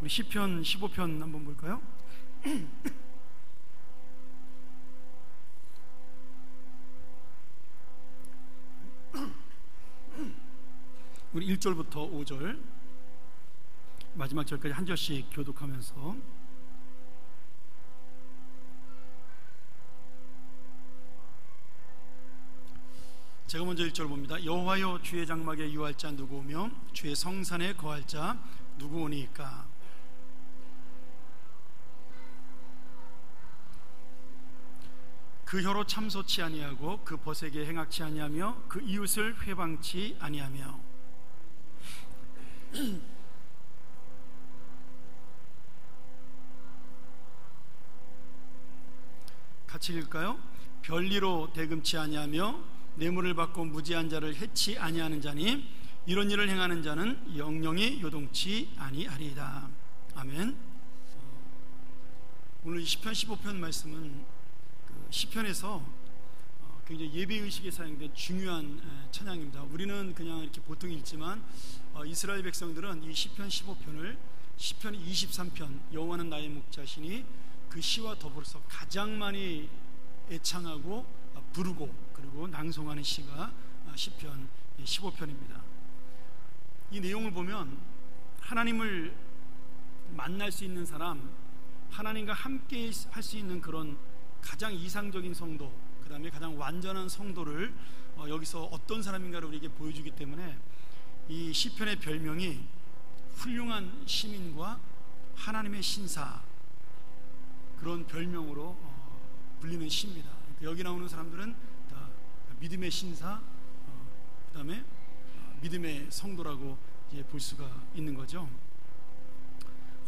우리 시편 15편 한번 볼까요? 우리 1절부터 5절 마지막 절까지 한 절씩 교독하면서 제가 먼저 1절 봅니다. 여호와여, 주의 장막에 유할 자 누구오며 주의 성산에 거할 자 누구오니까? 그 혀로 참소치 아니하고 그 벗에게 행악치 아니하며 그 이웃을 회방치 아니하며. 같이 읽을까요? 별리로 대금치 아니하며 뇌물을 받고 무지한 자를 해치 아니하는 자니 이런 일을 행하는 자는 영영이 요동치 아니하리이다. 아멘. 오늘 시편 15편 말씀은 시편에서 굉장히 예배의식에 사용된 중요한 찬양입니다. 우리는 그냥 이렇게 보통 읽지만 이스라엘 백성들은 이 시편 15편을 시편 23편 여호와는 나의 목자시니 그 시와 더불어서 가장 많이 애창하고 부르고 그리고 낭송하는 시가 시편 15편입니다. 이 내용을 보면 하나님을 만날 수 있는 사람, 하나님과 함께 할 수 있는 그런 가장 이상적인 성도, 그 다음에 가장 완전한 성도를 여기서 어떤 사람인가를 우리에게 보여주기 때문에 이 시편의 별명이 훌륭한 시민과 하나님의 신사, 그런 별명으로 불리는 시입니다. 여기 나오는 사람들은 다 믿음의 신사, 그 다음에 믿음의 성도라고 이제 볼 수가 있는 거죠.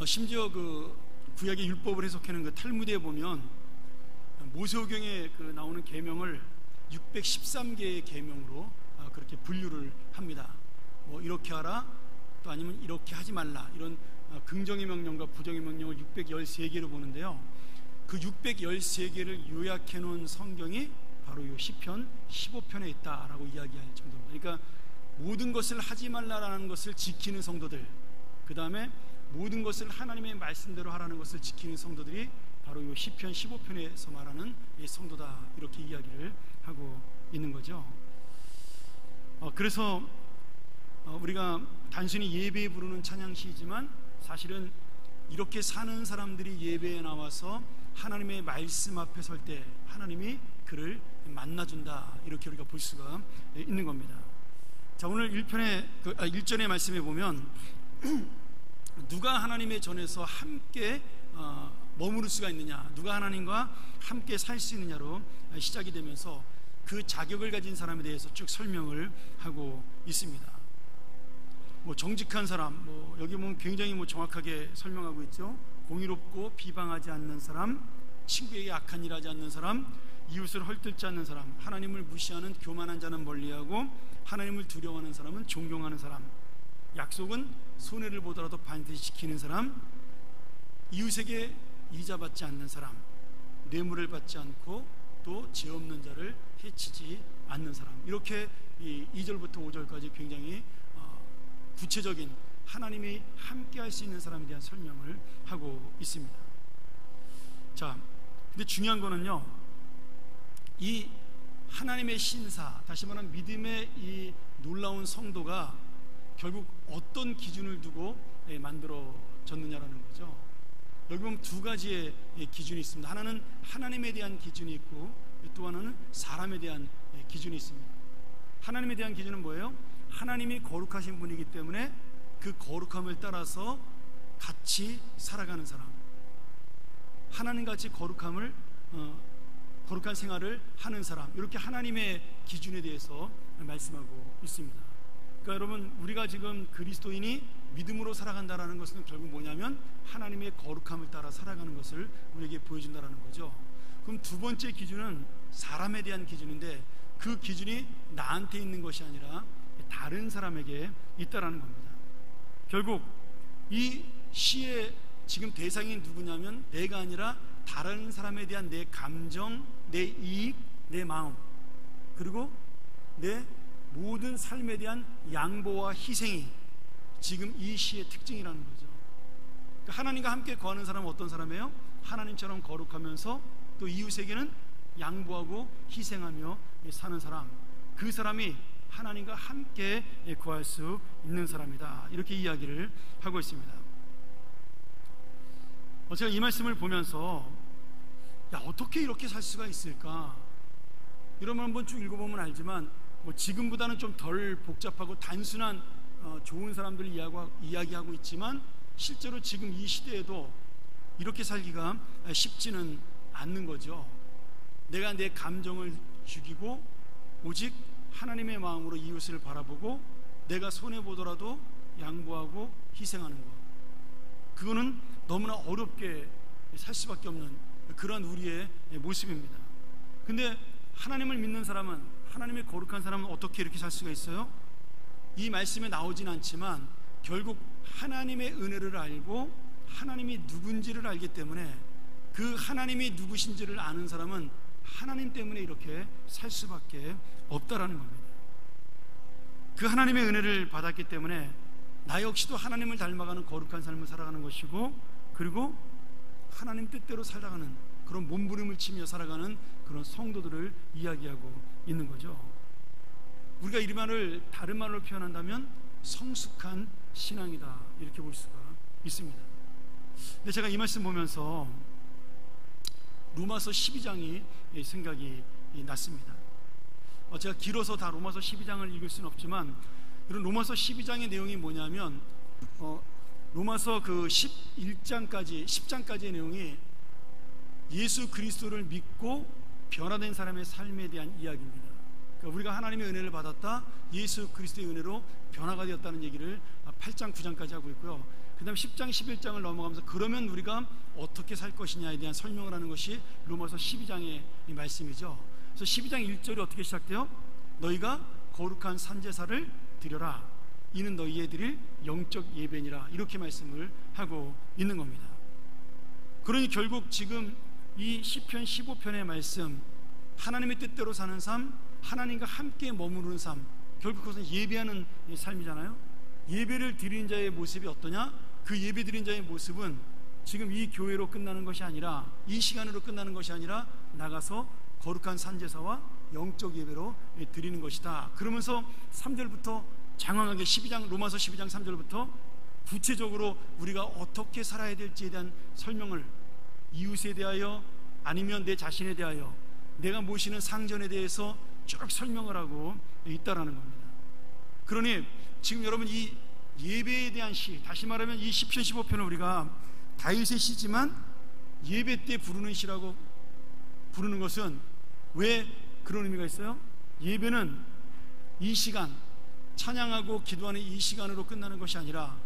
심지어 그 구약의 율법을 해석하는 그 탈무드에 보면 모세오경에 나오는 계명을 613개의 계명으로 그렇게 분류를 합니다. 뭐 이렇게 하라, 또 아니면 이렇게 하지 말라, 이런 긍정의 명령과 부정의 명령을 613개로 보는데요. 그 613개를 요약해 놓은 성경이 바로 이 시편 15편에 있다라고 이야기할 정도입니다. 그러니까 모든 것을 하지 말라라는 것을 지키는 성도들, 그 다음에 모든 것을 하나님의 말씀대로 하라는 것을 지키는 성도들이 바로 이 시편 15편에서 말하는 이 성도다, 이렇게 이야기를 하고 있는 거죠. 그래서 우리가 단순히 예배에 부르는 찬양시이지만 사실은 이렇게 사는 사람들이 예배에 나와서 하나님의 말씀 앞에 설 때 하나님이 그를 만나준다, 이렇게 우리가 볼 수가 있는 겁니다. 자, 오늘 1절의 말씀에 보면 누가 하나님의 전에서 함께 머무를 수가 있느냐, 누가 하나님과 함께 살 수 있느냐로 시작이 되면서 그 자격을 가진 사람에 대해서 쭉 설명을 하고 있습니다. 뭐 정직한 사람, 뭐 여기 보면 굉장히 뭐 정확하게 설명하고 있죠. 공의롭고 비방하지 않는 사람, 친구에게 악한 일 하지 않는 사람, 이웃을 헐뜯지 않는 사람, 하나님을 무시하는 교만한 자는 멀리하고 하나님을 두려워하는 사람은 존경하는 사람, 약속은 손해를 보더라도 반드시 지키는 사람, 이웃에게 이자받지 않는 사람, 뇌물을 받지 않고 또 죄 없는 자를 해치지 않는 사람, 이렇게 2절부터 5절까지 굉장히 구체적인 하나님이 함께 할 수 있는 사람에 대한 설명을 하고 있습니다. 자, 근데 중요한 거는요, 이 하나님의 신사, 다시 말하면 믿음의 이 놀라운 성도가 결국 어떤 기준을 두고 만들어졌느냐라는 거죠. 여기 보면 두 가지의 기준이 있습니다. 하나는 하나님에 대한 기준이 있고 또 하나는 사람에 대한 기준이 있습니다. 하나님에 대한 기준은 뭐예요? 하나님이 거룩하신 분이기 때문에 그 거룩함을 따라서 같이 살아가는 사람, 하나님같이 거룩한 생활을 하는 사람, 이렇게 하나님의 기준에 대해서 말씀하고 있습니다. 그러니까 여러분, 우리가 지금 그리스도인이 믿음으로 살아간다라는 것은 결국 뭐냐면 하나님의 거룩함을 따라 살아가는 것을 우리에게 보여준다라는 거죠. 그럼 두 번째 기준은 사람에 대한 기준인데 그 기준이 나한테 있는 것이 아니라 다른 사람에게 있다라는 겁니다. 결국 이 시의 지금 대상이 누구냐면 내가 아니라 다른 사람에 대한 내 감정, 내 이익, 내 마음, 그리고 내 모든 삶에 대한 양보와 희생이 지금 이 시의 특징이라는 거죠. 그러니까 하나님과 함께 거하는 사람은 어떤 사람이에요? 하나님처럼 거룩하면서 또 이웃에게는 양보하고 희생하며 사는 사람, 그 사람이 하나님과 함께 거할 수 있는 사람이다, 이렇게 이야기를 하고 있습니다. 제가 이 말씀을 보면서 어떻게 이렇게 살 수가 있을까? 여러분 한번 쭉 읽어보면 알지만 지금보다는 좀 덜 복잡하고 단순한 좋은 사람들을 이야기하고 있지만 실제로 지금 이 시대에도 이렇게 살기가 쉽지는 않는 거죠. 내가 내 감정을 죽이고 오직 하나님의 마음으로 이웃을 바라보고 내가 손해보더라도 양보하고 희생하는 것, 그거는 너무나 어렵게 살 수밖에 없는 그런 우리의 모습입니다. 근데 하나님을 믿는 사람은, 하나님의 거룩한 사람은 어떻게 이렇게 살 수가 있어요? 이 말씀에 나오진 않지만 결국 하나님의 은혜를 알고 하나님이 누군지를 알기 때문에 그 하나님이 누구신지를 아는 사람은 하나님 때문에 이렇게 살 수밖에 없다라는 겁니다. 그 하나님의 은혜를 받았기 때문에 나 역시도 하나님을 닮아가는 거룩한 삶을 살아가는 것이고, 그리고 하나님 뜻대로 살아가는 그런 몸부림을 치며 살아가는 그런 성도들을 이야기하고 있는 거죠. 우리가 이 말을 다른 말로 표현한다면 성숙한 신앙이다, 이렇게 볼 수가 있습니다. 근데 제가 이 말씀 보면서 로마서 12장이 생각이 났습니다. 제가 길어서 다 로마서 12장을 읽을 수는 없지만 이런 로마서 12장의 내용이 뭐냐면 로마서 그 10장까지의 내용이 예수 그리스도를 믿고 변화된 사람의 삶에 대한 이야기입니다. 그러니까 우리가 하나님의 은혜를 받았다, 예수 그리스도의 은혜로 변화가 되었다는 얘기를 8장 9장까지 하고 있고요. 그 다음 10장 11장을 넘어가면서 그러면 우리가 어떻게 살 것이냐에 대한 설명을 하는 것이 로마서 12장의 말씀이죠. 그래서 12장 1절이 어떻게 시작돼요? 너희가 거룩한 산제사를 드려라, 이는 너희의 드릴 영적 예배니라, 이렇게 말씀을 하고 있는 겁니다. 그러니 결국 지금 이 시편 15편의 말씀, 하나님의 뜻대로 사는 삶, 하나님과 함께 머무르는 삶, 결국 그것은 예배하는 삶이잖아요. 예배를 드리는 자의 모습이 어떠냐? 그 예배 드리는 자의 모습은 지금 이 교회로 끝나는 것이 아니라, 이 시간으로 끝나는 것이 아니라 나가서 거룩한 산제사와 영적 예배로 드리는 것이다. 그러면서 3절부터 장황하게 로마서 12장 3절부터 구체적으로 우리가 어떻게 살아야 될지에 대한 설명을, 이웃에 대하여 아니면 내 자신에 대하여, 내가 모시는 상전에 대해서 쭉 설명을 하고 있다라는 겁니다. 그러니 지금 여러분 이 예배에 대한 시, 다시 말하면 이 시편 15편을 우리가 다윗의 시지만 예배 때 부르는 시라고 부르는 것은 왜 그런 의미가 있어요? 예배는 이 시간, 찬양하고 기도하는 이 시간으로 끝나는 것이 아니라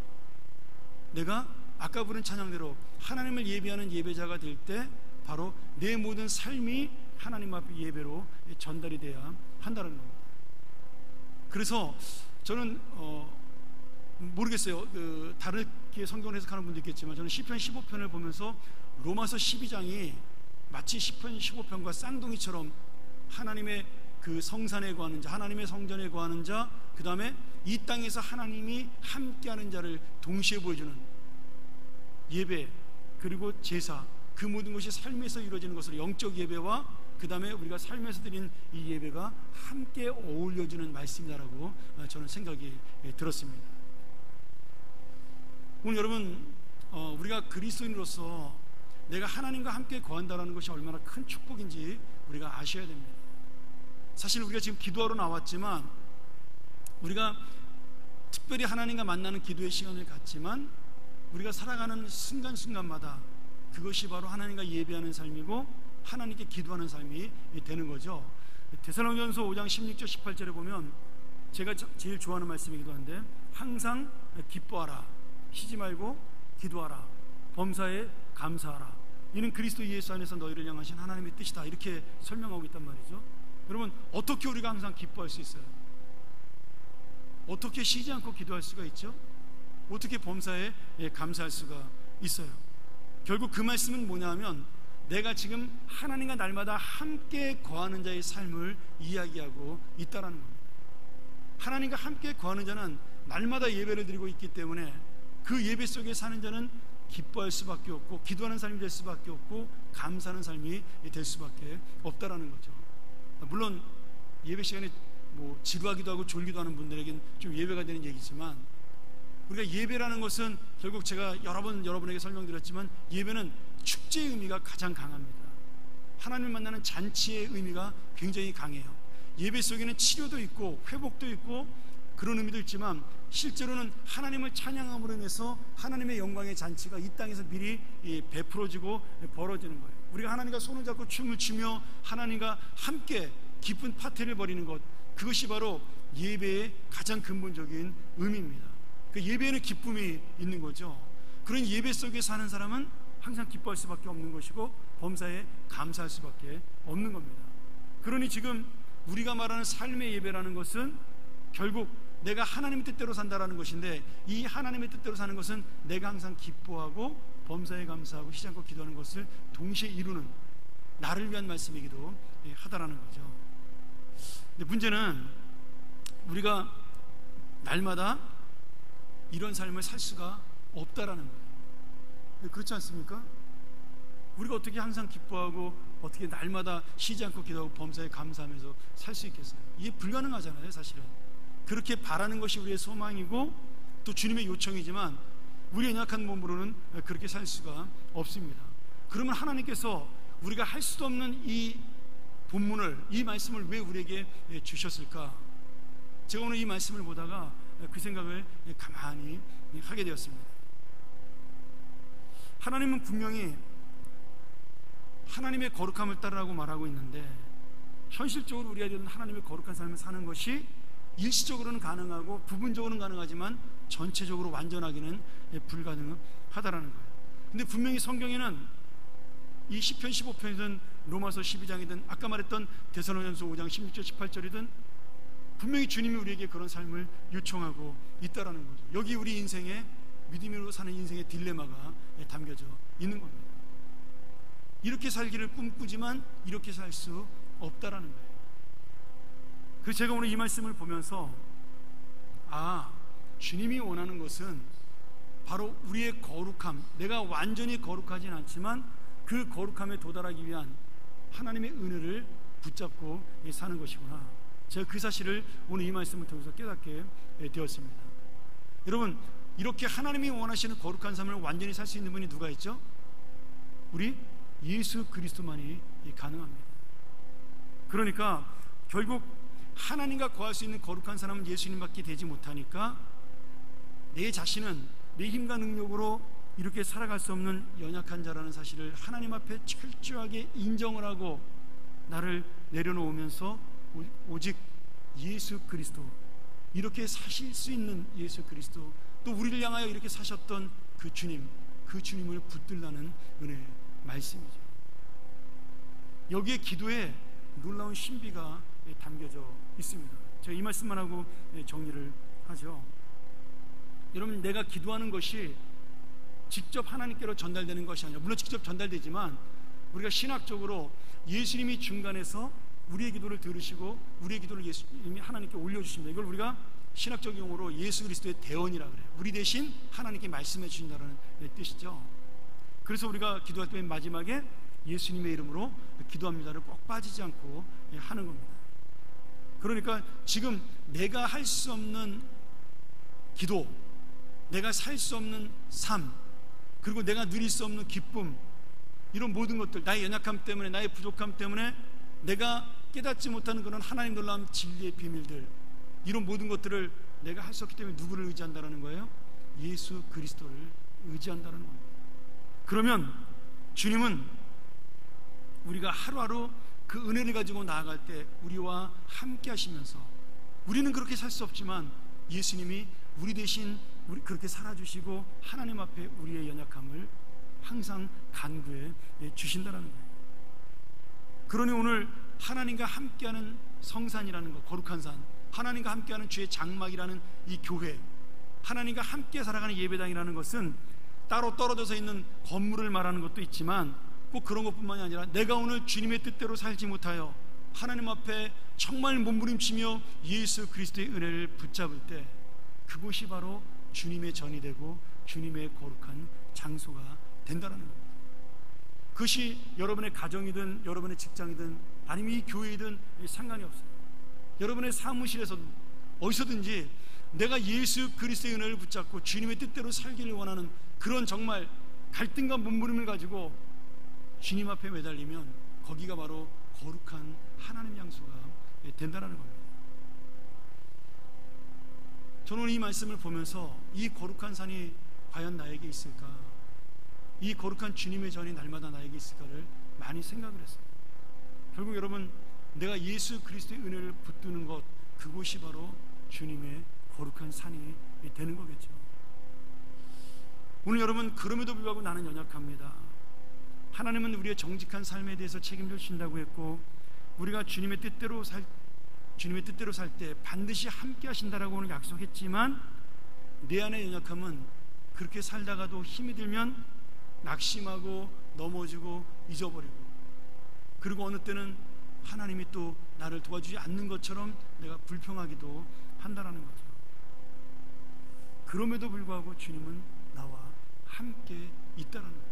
내가 아까 부른 찬양대로 하나님을 예배하는 예배자가 될 때 바로 내 모든 삶이 하나님 앞에 예배로 전달이 돼야 한다는 겁니다. 그래서 저는 모르겠어요, 다르게 성경을 해석하는 분도 있겠지만 저는 시편 15편을 보면서 로마서 12장이 마치 시편 15편과 쌍둥이처럼 하나님의 그 성산에 거하는 자, 하나님의 성전에 거하는 자, 그 다음에 이 땅에서 하나님이 함께하는 자를 동시에 보여주는 예배, 그리고 제사, 그 모든 것이 삶에서 이루어지는 것으로 영적 예배와 그 다음에 우리가 삶에서 드린 이 예배가 함께 어울려주는 말씀이다라고 저는 생각이 들었습니다. 오늘 여러분, 우리가 그리스도인으로서 내가 하나님과 함께 거한다는 것이 얼마나 큰 축복인지 우리가 아셔야 됩니다. 사실 우리가 지금 기도하러 나왔지만, 우리가 특별히 하나님과 만나는 기도의 시간을 갖지만 우리가 살아가는 순간순간마다 그것이 바로 하나님과 예배하는 삶이고 하나님께 기도하는 삶이 되는 거죠. 데살로니가전서 5장 16절 18절에 보면 제가 제일 좋아하는 말씀이기도 한데, 항상 기뻐하라, 쉬지 말고 기도하라, 범사에 감사하라, 이는 그리스도 예수 안에서 너희를 향하신 하나님의 뜻이다, 이렇게 설명하고 있단 말이죠. 여러분, 어떻게 우리가 항상 기뻐할 수 있어요? 어떻게 쉬지 않고 기도할 수가 있죠? 어떻게 범사에 감사할 수가 있어요? 결국 그 말씀은 뭐냐면 내가 지금 하나님과 날마다 함께 거하는 자의 삶을 이야기하고 있다는 겁니다. 하나님과 함께 거하는 자는 날마다 예배를 드리고 있기 때문에 그 예배 속에 사는 자는 기뻐할 수밖에 없고 기도하는 삶이 될 수밖에 없고 감사하는 삶이 될 수밖에 없다라는 거죠. 물론 예배 시간에 뭐 지루하기도 하고 졸기도 하는 분들에겐 좀 예배가 되는 얘기지만, 우리가 예배라는 것은 결국 제가 여러 번 여러분에게 설명드렸지만 예배는 축제의 의미가 가장 강합니다. 하나님을 만나는 잔치의 의미가 굉장히 강해요. 예배 속에는 치료도 있고 회복도 있고 그런 의미도 있지만, 실제로는 하나님을 찬양함으로 인해서 하나님의 영광의 잔치가 이 땅에서 미리 베풀어지고 벌어지는 거예요. 우리가 하나님과 손을 잡고 춤을 추며 하나님과 함께 기쁜 파티를 벌이는 것, 그것이 바로 예배의 가장 근본적인 의미입니다. 그 예배에는 기쁨이 있는 거죠. 그런 예배 속에 사는 사람은 항상 기뻐할 수밖에 없는 것이고 범사에 감사할 수밖에 없는 겁니다. 그러니 지금 우리가 말하는 삶의 예배라는 것은 결국 내가 하나님의 뜻대로 산다라는 것인데, 이 하나님의 뜻대로 사는 것은 내가 항상 기뻐하고 범사에 감사하고 쉬지 않고 기도하는 것을 동시에 이루는 나를 위한 말씀이기도 하다라는 거죠. 근데 문제는 우리가 날마다 이런 삶을 살 수가 없다라는 거예요. 그렇지 않습니까? 우리가 어떻게 항상 기뻐하고 어떻게 날마다 쉬지 않고 기도하고 범사에 감사하면서 살 수 있겠어요? 이게 불가능하잖아요. 사실은 그렇게 바라는 것이 우리의 소망이고 또 주님의 요청이지만 우리의 연약한 몸으로는 그렇게 살 수가 없습니다. 그러면 하나님께서 우리가 할 수도 없는 이 본문을, 이 말씀을 왜 우리에게 주셨을까? 제가 오늘 이 말씀을 보다가 그 생각을 가만히 하게 되었습니다. 하나님은 분명히 하나님의 거룩함을 따르라고 말하고 있는데, 현실적으로 우리가 이런 하나님의 거룩한 삶을 사는 것이 일시적으로는 가능하고 부분적으로는 가능하지만 전체적으로 완전하기는 불가능하다라는 거예요. 근데 분명히 성경에는 이 시편 15편이든 로마서 12장이든 아까 말했던 데살로니가서 5장 16절 18절이든 분명히 주님이 우리에게 그런 삶을 요청하고 있다라는 거죠. 여기 우리 인생의 믿음으로 사는 인생의 딜레마가 담겨져 있는 겁니다. 이렇게 살기를 꿈꾸지만 이렇게 살 수 없다라는 거예요. 그래서 제가 오늘 이 말씀을 보면서 주님이 원하는 것은 바로 우리의 거룩함, 내가 완전히 거룩하진 않지만 그 거룩함에 도달하기 위한 하나님의 은혜를 붙잡고 사는 것이구나. 제가 그 사실을 오늘 이 말씀을 통해서 깨닫게 되었습니다. 여러분, 이렇게 하나님이 원하시는 거룩한 삶을 완전히 살 수 있는 분이 누가 있죠? 우리 예수 그리스도만이 가능합니다. 그러니까 결국 하나님과 거할 수 있는 거룩한 사람은 예수님밖에 되지 못하니까 내 자신은 내 힘과 능력으로 이렇게 살아갈 수 없는 연약한 자라는 사실을 하나님 앞에 철저하게 인정을 하고 나를 내려놓으면서 오직 예수 그리스도, 이렇게 사실 수 있는 예수 그리스도, 또 우리를 향하여 이렇게 사셨던 그 주님, 그 주님을 붙들라는 은혜의 말씀이죠. 여기에 기도에 놀라운 신비가 담겨져 있습니다. 제가 이 말씀만 하고 정리를 하죠. 여러분, 내가 기도하는 것이 직접 하나님께로 전달되는 것이 아니라, 물론 직접 전달되지만 우리가 신학적으로 예수님이 중간에서 우리의 기도를 들으시고 우리의 기도를 예수님이 하나님께 올려주십니다. 이걸 우리가 신학적 용어로 예수 그리스도의 대언이라 그래요. 우리 대신 하나님께 말씀해 주신다는 뜻이죠. 그래서 우리가 기도할 때 마지막에 예수님의 이름으로 기도합니다를 꼭 빠지지 않고 하는 겁니다. 그러니까 지금 내가 할 수 없는 기도, 내가 살 수 없는 삶, 그리고 내가 누릴 수 없는 기쁨, 이런 모든 것들, 나의 연약함 때문에, 나의 부족함 때문에 내가 깨닫지 못하는 그런 하나님 놀라운 진리의 비밀들, 이런 모든 것들을 내가 할 수 없기 때문에 누구를 의지한다는 거예요? 예수 그리스도를 의지한다는 겁니다. 그러면 주님은 우리가 하루하루 그 은혜를 가지고 나아갈 때 우리와 함께 하시면서, 우리는 그렇게 살 수 없지만 예수님이 우리 대신 그렇게 살아주시고 하나님 앞에 우리의 연약함을 항상 간구해 주신다는 거예요. 그러니 오늘 하나님과 함께하는 성산이라는 것, 거룩한 산, 하나님과 함께하는 주의 장막이라는 이 교회, 하나님과 함께 살아가는 예배당이라는 것은 따로 떨어져서 있는 건물을 말하는 것도 있지만 꼭 그런 것뿐만이 아니라 내가 오늘 주님의 뜻대로 살지 못하여 하나님 앞에 정말 몸부림치며 예수 그리스도의 은혜를 붙잡을 때 그곳이 바로 주님의 전이 되고 주님의 거룩한 장소가 된다는 겁니다. 그것이 여러분의 가정이든 여러분의 직장이든 아니면 이 교회이든 상관이 없어요. 여러분의 사무실에서든 어디서든지 내가 예수 그리스도의 은혜를 붙잡고 주님의 뜻대로 살기를 원하는 그런 정말 갈등과 몸부림을 가지고 주님 앞에 매달리면 거기가 바로 거룩한 하나님 장소가 된다는 겁니다. 저는 이 말씀을 보면서 이 거룩한 산이 과연 나에게 있을까, 이 거룩한 주님의 전이 날마다 나에게 있을까를 많이 생각을 했어요. 결국 여러분, 내가 예수 그리스도의 은혜를 붙드는 것, 그곳이 바로 주님의 거룩한 산이 되는 거겠죠. 오늘 여러분, 그럼에도 불구하고 나는 연약합니다. 하나님은 우리의 정직한 삶에 대해서 책임져 주신다고 했고, 우리가 주님의 뜻대로 살 때 반드시 함께 하신다라고 오늘 약속했지만, 내 안의 연약함은 그렇게 살다가도 힘이 들면 낙심하고 넘어지고 잊어버리고, 그리고 어느 때는 하나님이 또 나를 도와주지 않는 것처럼 내가 불평하기도 한다라는 거죠. 그럼에도 불구하고 주님은 나와 함께 있다라는 거예요.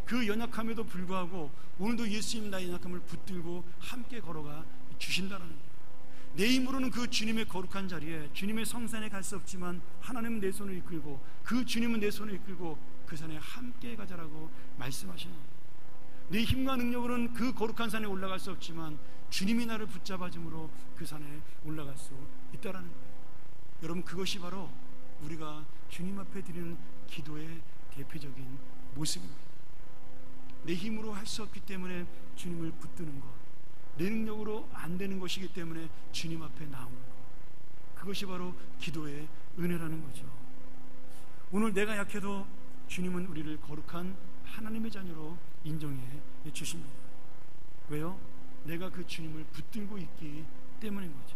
그 연약함에도 불구하고 오늘도 예수님 나의 연약함을 붙들고 함께 걸어가 주신다라는 거예요. 내 힘으로는 그 주님의 거룩한 자리에, 주님의 성산에 갈 수 없지만 하나님은 내 손을 이끌고, 그 주님은 내 손을 이끌고 그 산에 함께 가자라고 말씀하시는 겁니다. 내 힘과 능력으로는 그 거룩한 산에 올라갈 수 없지만 주님이 나를 붙잡아줌으로 그 산에 올라갈 수 있다라는 거예요. 여러분, 그것이 바로 우리가 주님 앞에 드리는 기도의 대표적인 모습입니다. 내 힘으로 할 수 없기 때문에 주님을 붙드는 것, 내 능력으로 안 되는 것이기 때문에 주님 앞에 나오는 것, 그것이 바로 기도의 은혜라는 거죠. 오늘 내가 약해도 주님은 우리를 거룩한 하나님의 자녀로 인정해 주십니다. 왜요? 내가 그 주님을 붙들고 있기 때문인 거죠.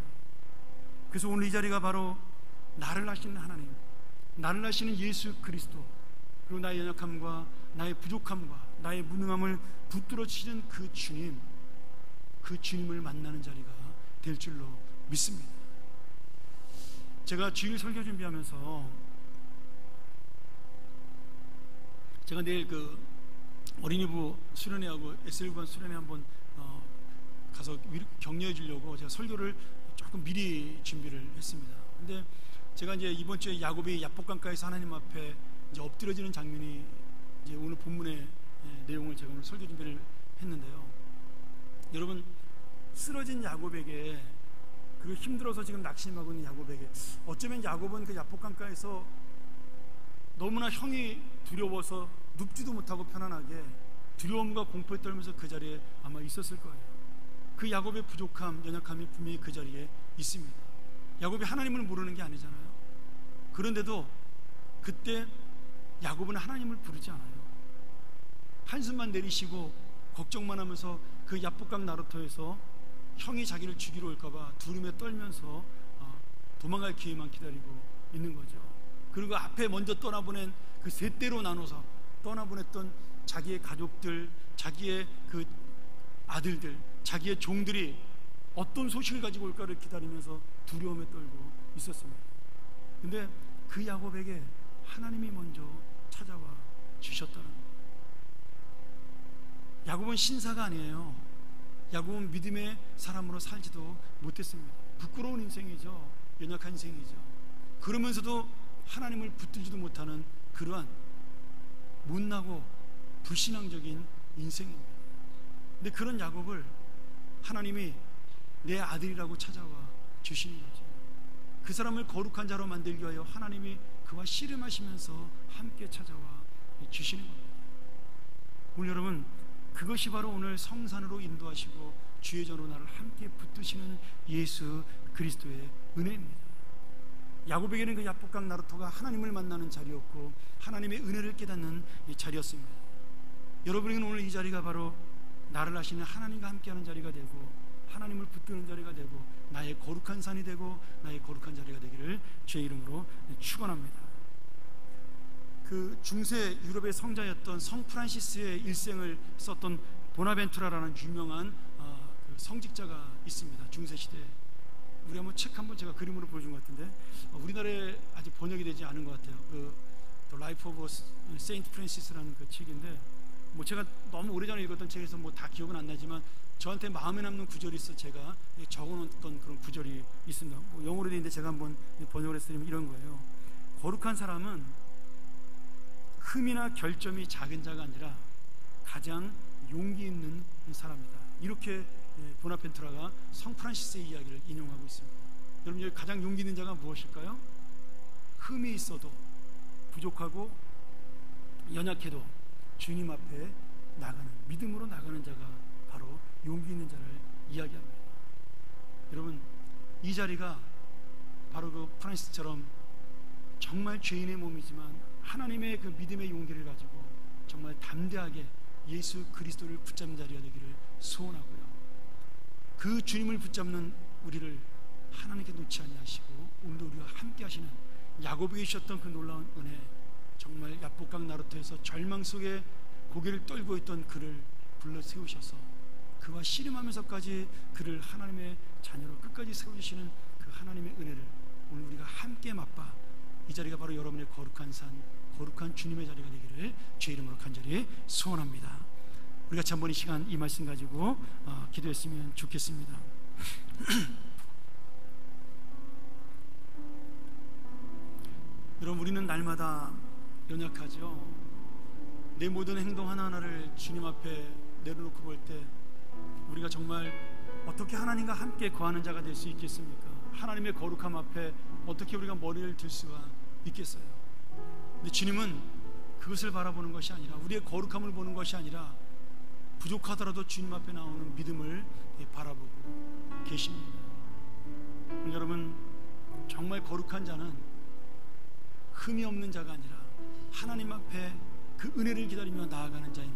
그래서 오늘 이 자리가 바로 나를 아시는 하나님, 나를 아시는 예수 그리스도, 그리고 나의 연약함과 나의 부족함과 나의 무능함을 붙들어 주시는 그 주님, 그 주님을 만나는 자리가 될 줄로 믿습니다. 제가 주일 설교 준비하면서 제가 내일 그 어린이부 수련회하고 SL부반 수련회 한번 가서 격려해 주려고 제가 설교를 조금 미리 준비를 했습니다. 근데 제가 이제 이번 주에 야곱이 야복강가에서 하나님 앞에 이제 엎드려지는 장면이 이제 오늘 본문의 내용을 제가 오늘 설교 준비를 했는데요. 여러분, 쓰러진 야곱에게, 그리고 힘들어서 지금 낙심하고 있는 야곱에게, 어쩌면 야곱은 그 야복강가에서 너무나 형이 두려워서 눕지도 못하고 편안하게 두려움과 공포에 떨면서 그 자리에 아마 있었을 거예요. 그 야곱의 부족함, 연약함이 분명히 그 자리에 있습니다. 야곱이 하나님을 모르는 게 아니잖아요. 그런데도 그때 야곱은 하나님을 부르지 않아요. 한숨만 내리시고 걱정만 하면서 그 야복강 나루터에서 형이 자기를 죽이러 올까봐 두려움에 떨면서 도망갈 기회만 기다리고 있는 거죠. 그리고 앞에 먼저 떠나보낸 그 세 대로 나눠서 떠나보냈던 자기의 가족들, 자기의 그 아들들, 자기의 종들이 어떤 소식을 가지고 올까를 기다리면서 두려움에 떨고 있었습니다. 근데 그 야곱에게 하나님이 먼저 찾아와 주셨다는 거예요. 야곱은 신사가 아니에요. 야곱은 믿음의 사람으로 살지도 못했습니다. 부끄러운 인생이죠. 연약한 인생이죠. 그러면서도 하나님을 붙들지도 못하는 그러한 못나고 불신앙적인 인생입니다. 근데 그런 야곱을 하나님이 내 아들이라고 찾아와 주시는 거죠. 그 사람을 거룩한 자로 만들기 위하여 하나님이 그와 씨름하시면서 함께 찾아와 주시는 겁니다. 오늘 여러분, 그것이 바로 오늘 성산으로 인도하시고 주의 전으로 나를 함께 붙드시는 예수 그리스도의 은혜입니다. 야곱에게는 그 야복강 나루터가 하나님을 만나는 자리였고 하나님의 은혜를 깨닫는 이 자리였습니다. 여러분에게는 오늘 이 자리가 바로 나를 아시는 하나님과 함께하는 자리가 되고 하나님을 붙드는 자리가 되고 나의 거룩한 산이 되고 나의 거룩한 자리가 되기를 주의 이름으로 축원합니다. 그 중세 유럽의 성자였던 성 프란시스의 일생을 썼던 보나벤투라라는 유명한 그 성직자가 있습니다. 중세 시대에. 우리 한번 책 한번 제가 그림으로 보여준 것 같은데 우리나라에 아직 번역이 되지 않은 것 같아요. 그 The Life of Saint Francis라는 그 책인데, 뭐 제가 너무 오래전에 읽었던 책에서 뭐 다 기억은 안 나지만 저한테 마음에 남는 구절이 있어 제가 적어놓았던 그런 구절이 있습니다. 뭐 영어로 되어 있는데 제가 한번 번역을 해서 드리면 이런 거예요. 거룩한 사람은 흠이나 결점이 작은 자가 아니라 가장 용기 있는 사람이다. 이렇게 보나펜투라가 성 프란시스의 이야기를 인용하고 있습니다. 여러분, 여기 가장 용기 있는 자가 무엇일까요? 흠이 있어도 부족하고 연약해도 주님 앞에 나가는, 믿음으로 나가는 자가 바로 용기 있는 자를 이야기합니다. 여러분, 이 자리가 바로 그 프란시스처럼 정말 죄인의 몸이지만 하나님의 그 믿음의 용기를 가지고 정말 담대하게 예수 그리스도를 붙잡는 자리가 되기를 소원하고요, 그 주님을 붙잡는 우리를 하나님께 놓지 아니하시고 오늘도 우리와 함께 하시는 야곱에게 주셨던 그 놀라운 은혜, 정말 야복강 나루터에서 절망 속에 고개를 떨고 있던 그를 불러 세우셔서 그와 씨름하면서까지 그를 하나님의 자녀로 끝까지 세우시는 그 하나님의 은혜를 오늘 우리가 함께 맛봐 이 자리가 바로 여러분의 거룩한 산, 거룩한 주님의 자리가 되기를 주의 이름으로 간절히 소원합니다. 우리가 한번 이 시간 이 말씀 가지고 기도했으면 좋겠습니다. 여러분, 우리는 날마다 연약하죠. 내 모든 행동 하나하나를 주님 앞에 내려놓고 볼 때 우리가 정말 어떻게 하나님과 함께 거하는 자가 될 수 있겠습니까? 하나님의 거룩함 앞에 어떻게 우리가 머리를 들 수가 있겠어요? 근데 주님은 그것을 바라보는 것이 아니라, 우리의 거룩함을 보는 것이 아니라 부족하더라도 주님 앞에 나오는 믿음을 바라보고 계십니다. 여러분, 정말 거룩한 자는 흠이 없는 자가 아니라 하나님 앞에 그 은혜를 기다리며 나아가는 자임을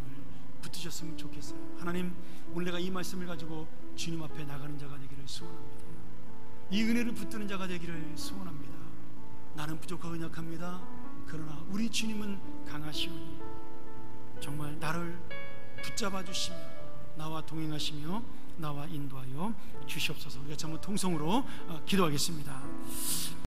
붙드셨으면 좋겠어요. 하나님, 오늘 내가 이 말씀을 가지고 주님 앞에 나가는 자가 되기를 소원합니다. 이 은혜를 붙드는 자가 되기를 소원합니다. 나는 부족하고 연약합니다. 그러나 우리 주님은 강하시오니 정말 나를 붙잡아 주시며 나와 동행하시며 나와 인도하여 주시옵소서. 우리가 한번 통성으로 기도하겠습니다.